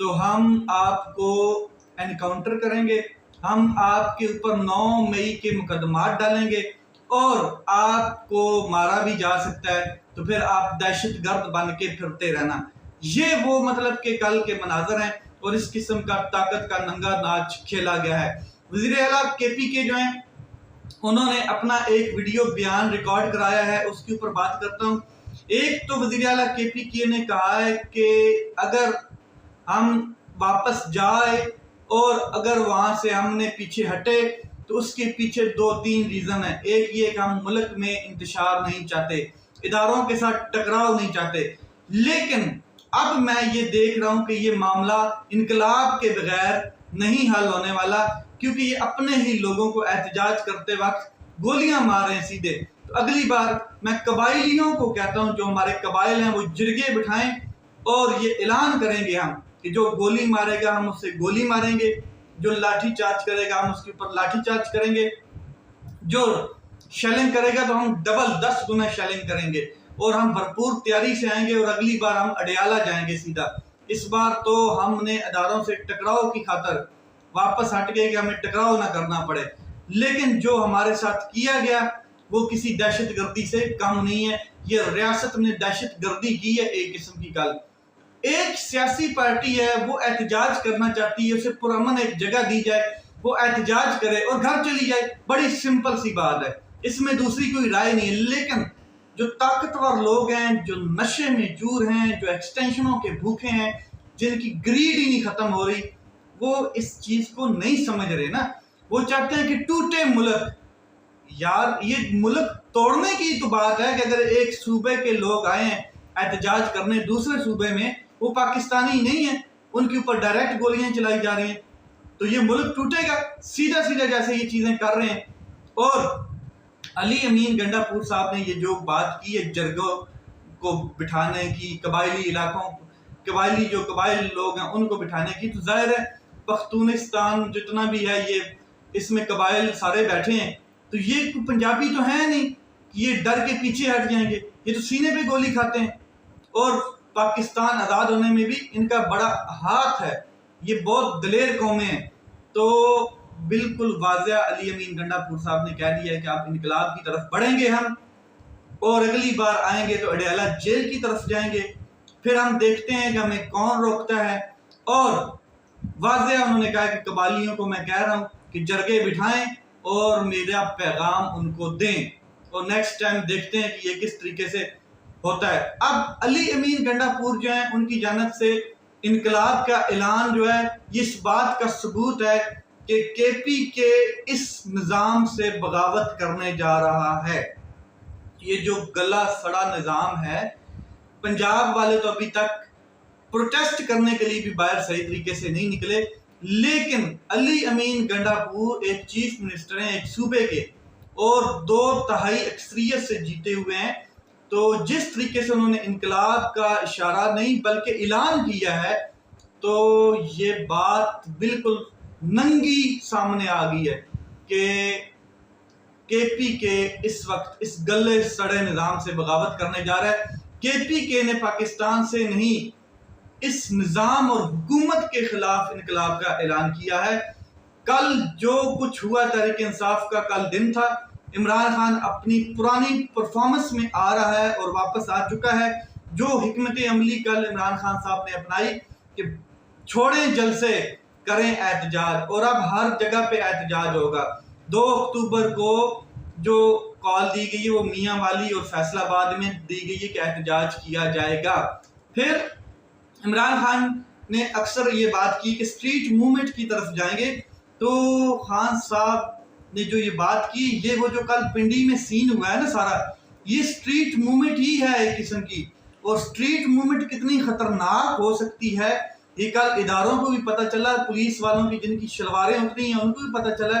تو ہم آپ کو انکاؤنٹر کریں گے، ہم آپ کے اوپر 9 مئی کے مقدمات ڈالیں گے اور آپ کو مارا بھی جا سکتا ہے، تو پھر آپ دہشت گرد بن کے پھرتے رہنا۔ یہ وہ مطلب کہ کل کے مناظر ہیں اور اس قسم کا طاقت کا ننگا ناچ کھیلا گیا ہے۔ وزیر اعلیٰ کے پی کے جو ہیں انہوں نے اپنا ایک ویڈیو بیان ریکارڈ کرایا ہے، اس کے اوپر بات کرتا ہوں۔ ایک تو وزیر اعلیٰ کے پی کے نے کہا ہے کہ اگر ہم واپس جائے اور اگر وہاں سے ہم نے پیچھے ہٹے تو اس کے پیچھے 2-3 ریزن ہیں۔ ایک یہ کہ ہم ملک میں انتشار نہیں چاہتے، اداروں کے ساتھ ٹکراؤ نہیں چاہتے، لیکن اب میں یہ دیکھ رہا ہوں کہ یہ معاملہ انقلاب کے بغیر نہیں حل ہونے والا، کیونکہ یہ اپنے ہی لوگوں کو احتجاج کرتے وقت گولیاں مار رہے ہیں سیدھے۔ تو اگلی بار میں قبائلیوں کو کہتا ہوں، جو ہمارے قبائل ہیں وہ جرگے بٹھائیں اور یہ اعلان کریں گے ہم کہ جو گولی مارے گا ہم اس سے گولی ماریں گے، جو لاٹھی چارج کرے گا ہم اس کے اوپر لاٹھی چارج کریں گے، جو شیلنگ کرے گا تو ہم ڈبل 10 گنا شیلنگ کریں گے، اور ہم بھرپور تیاری سے آئیں گے اور اگلی بار ہم اڈیالہ جائیں گے سیدھا۔ اس بار تو ہم نے اداروں سے ٹکراؤ کی خاطر واپس ہٹ گئے کہ ہمیں ٹکراؤ نہ کرنا پڑے، لیکن جو ہمارے ساتھ کیا گیا وہ کسی دہشت گردی سے کم نہیں ہے۔ یہ ریاست نے دہشت گردی کی ہے ایک قسم کی۔ کل ایک سیاسی پارٹی ہے وہ احتجاج کرنا چاہتی ہے، اسے پرامن ایک جگہ دی جائے، وہ احتجاج کرے اور گھر چلی جائے، بڑی سمپل سی بات ہے، اس میں دوسری کوئی رائے نہیں ہے۔ لیکن جو طاقتور لوگ ہیں، جو نشے میں چور ہیں، جو ایکسٹینشنوں کے بھوکے ہیں، جن کی گریڈ ہی نہیں ختم ہو رہی، وہ اس چیز کو نہیں سمجھ رہے نا۔ وہ چاہتے ہیں کہ ٹوٹے ملک۔ یار یہ ملک توڑنے کی تو بات ہے کہ اگر ایک صوبے کے لوگ آئے ہیں احتجاج کرنے دوسرے صوبے میں، وہ پاکستانی نہیں ہیں، ان کے اوپر ڈائریکٹ گولیاں چلائی جا رہی ہیں، تو یہ ملک ٹوٹے گا سیدھا سیدھا جیسے یہ چیزیں کر رہے ہیں۔ اور علی امین گنڈا پور صاحب نے یہ جو بات کی ہے جرگوں کو بٹھانے کی، قبائلی علاقوں، قبائلی جو قبائل لوگ ہیں ان کو بٹھانے کی، تو ظاہر ہے پختونستان جتنا بھی ہے یہ اس میں قبائل سارے بیٹھے ہیں، تو یہ پنجابی تو ہیں نہیں کہ یہ ڈر کے پیچھے ہٹ جائیں گے، یہ تو سینے پہ گولی کھاتے ہیں، اور پاکستان آزاد ہونے میں بھی ان کا بڑا ہاتھ ہے، یہ بہت دلیر قومیں ہیں۔ تو بالکل واضح علی امین گنڈا پور صاحب نے کہہ دیا ہے کہ آپ انقلاب کی طرف بڑھیں گے ہم، اور اگلی بار آئیں گے تو اڈیالہ جیل کی طرف جائیں گے، پھر ہم دیکھتے ہیں کہ ہمیں کون روکتا ہے۔ اور واضح انہوں نے کہا کہ قبائلیوں کو میں کہہ رہا ہوں کہ جرگے بٹھائیں اور میرا پیغام ان کو دیں، اور نیکسٹ ٹائم دیکھتے ہیں کہ یہ کس طریقے سے ہوتا ہے۔ اب علی امین گنڈا پور جو ہیں ان کی جانب سے انقلاب کا اعلان جو ہے یہ اس بات کا ثبوت ہے کہ کے پی کے اس نظام سے بغاوت کرنے جا رہا ہے۔ یہ جو گلا سڑا نظام ہے، پنجاب والے تو ابھی تک پروٹیسٹ کرنے کے لیے بھی باہر صحیح طریقے سے نہیں نکلے، لیکن علی امین گنڈا پور ایک چیف منسٹر ہیں ایک صوبے کے، اور 2/3 اکثریت سے جیتے ہوئے ہیں، تو جس طریقے سے انہوں نے انقلاب کا اشارہ نہیں بلکہ اعلان کیا ہے، تو یہ بات بالکل ننگی سامنے آ گئی ہے کہ کے پی کے اس وقت اس گلے سڑے نظام سے بغاوت کرنے جا رہا ہے۔ کے پی کے نے پاکستان سے نہیں، اس نظام اور حکومت کے خلاف انقلاب کا اعلان کیا ہے۔ کل جو کچھ ہوا تحریک انصاف کا کل دن تھا، عمران خان اپنی پرانی پرفارمنس میں آ رہا ہے اور واپس آ چکا ہے۔ جو حکمت عملی کل عمران خان صاحب نے اپنائی کہ چھوڑیں جلسے، کریں احتجاج، اور اب ہر جگہ پہ احتجاج ہوگا۔ 2 اکتوبر کو جو کال دی گئی ہے وہ میاں والی اور فیصل آباد میں دی گئی ہے کہ احتجاج کیا جائے گا۔ پھر عمران خان نے اکثر یہ بات کی کہ اسٹریٹ موومنٹ کی طرف جائیں گے، تو خان صاحب نے جو یہ بات کی، یہ وہ جو کل پنڈی میں سین ہوا ہے نا سارا، یہ اسٹریٹ موومنٹ ہی ہے ایک قسم کی، اور اسٹریٹ موومنٹ کتنی خطرناک ہو سکتی ہے یہ کل اداروں کو بھی پتہ چلا، پولیس والوں کی جن کی شلواریں اتری ہیں ان کو بھی پتہ چلا،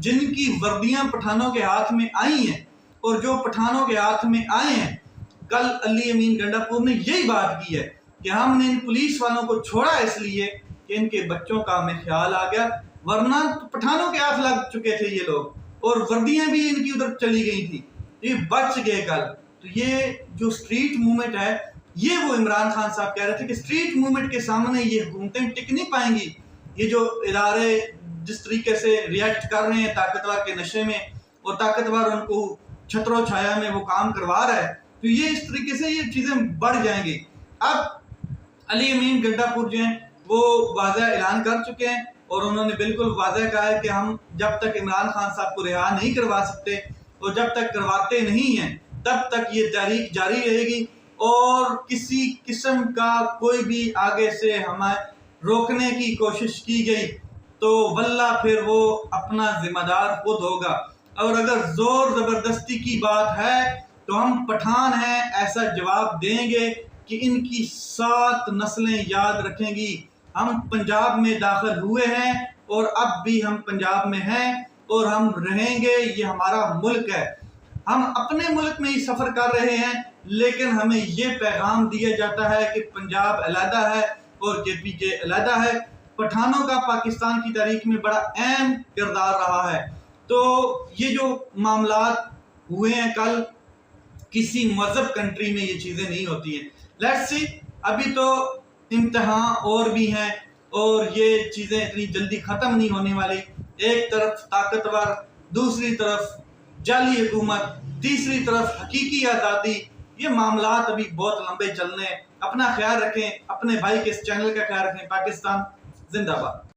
جن کی وردیاں پٹھانوں کے ہاتھ میں آئی ہیں، اور جو پٹھانوں کے ہاتھ میں آئے ہیں، کل علی امین گنڈا پور نے یہی بات کی ہے کہ ہم نے ان پولیس والوں کو چھوڑا اس لیے کہ ان کے بچوں کا ہمیں خیال آ گیا، ورنہ پٹھانوں کے ہاتھ لگ چکے تھے یہ لوگ، اور وردیاں بھی ان کی ادھر چلی گئی تھی، یہ بچ گئے کل۔ تو یہ جو اسٹریٹ موومنٹ ہے یہ وہ عمران خان صاحب کہہ رہے تھے کہ اسٹریٹ موومنٹ کے سامنے یہ حکومتیں ٹک نہیں پائیں گی. یہ جو ادارے جس طریقے سے ریئیکٹ کر رہے ہیں طاقتور کے نشے میں، اور طاقتور ان کو چھتر و چھایا میں وہ کام کروا رہا ہے، تو یہ اس طریقے سے یہ چیزیں بڑھ جائیں گی. اب علی امین گڈھا پور جو ہیں وہ واضح اعلان کر چکے ہیں، اور انہوں نے بالکل واضح کہا ہے کہ ہم جب تک عمران خان صاحب کو رہا نہیں کروا سکتے اور جب تک کرواتے نہیں ہیں تب تک یہ تحریک جاری رہے گی، اور کسی قسم کا کوئی بھی آگے سے ہمیں روکنے کی کوشش کی گئی تو واللہ پھر وہ اپنا ذمہ دار خود ہوگا. اور اگر زور زبردستی کی بات ہے تو ہم پٹھان ہیں، ایسا جواب دیں گے کہ ان کی 7 نسلیں یاد رکھیں گی. ہم پنجاب میں داخل ہوئے ہیں اور اب بھی ہم پنجاب میں ہیں اور ہم رہیں گے. یہ ہمارا ملک ہے، ہم اپنے ملک میں ہی سفر کر رہے ہیں، لیکن ہمیں یہ پیغام دیا جاتا ہے کہ پنجاب علیحدہ ہے اور کے پی کے علیحدہ ہے. پٹھانوں کا پاکستان کی تاریخ میں بڑا اہم کردار رہا ہے. تو یہ جو معاملات ہوئے ہیں کل، کسی مذہب کنٹری میں یہ چیزیں نہیں ہوتی ہیں. لیٹس سی، ابھی تو امتحان اور بھی ہیں اور یہ چیزیں اتنی جلدی ختم نہیں ہونے والی. ایک طرف طاقتور، دوسری طرف جعلی حکومت، تیسری طرف حقیقی آزادی. یہ معاملات ابھی بہت لمبے چلنے ہیں. اپنا خیال رکھیں، اپنے بھائی کے اس چینل کا خیال رکھیں. پاکستان زندہ باد.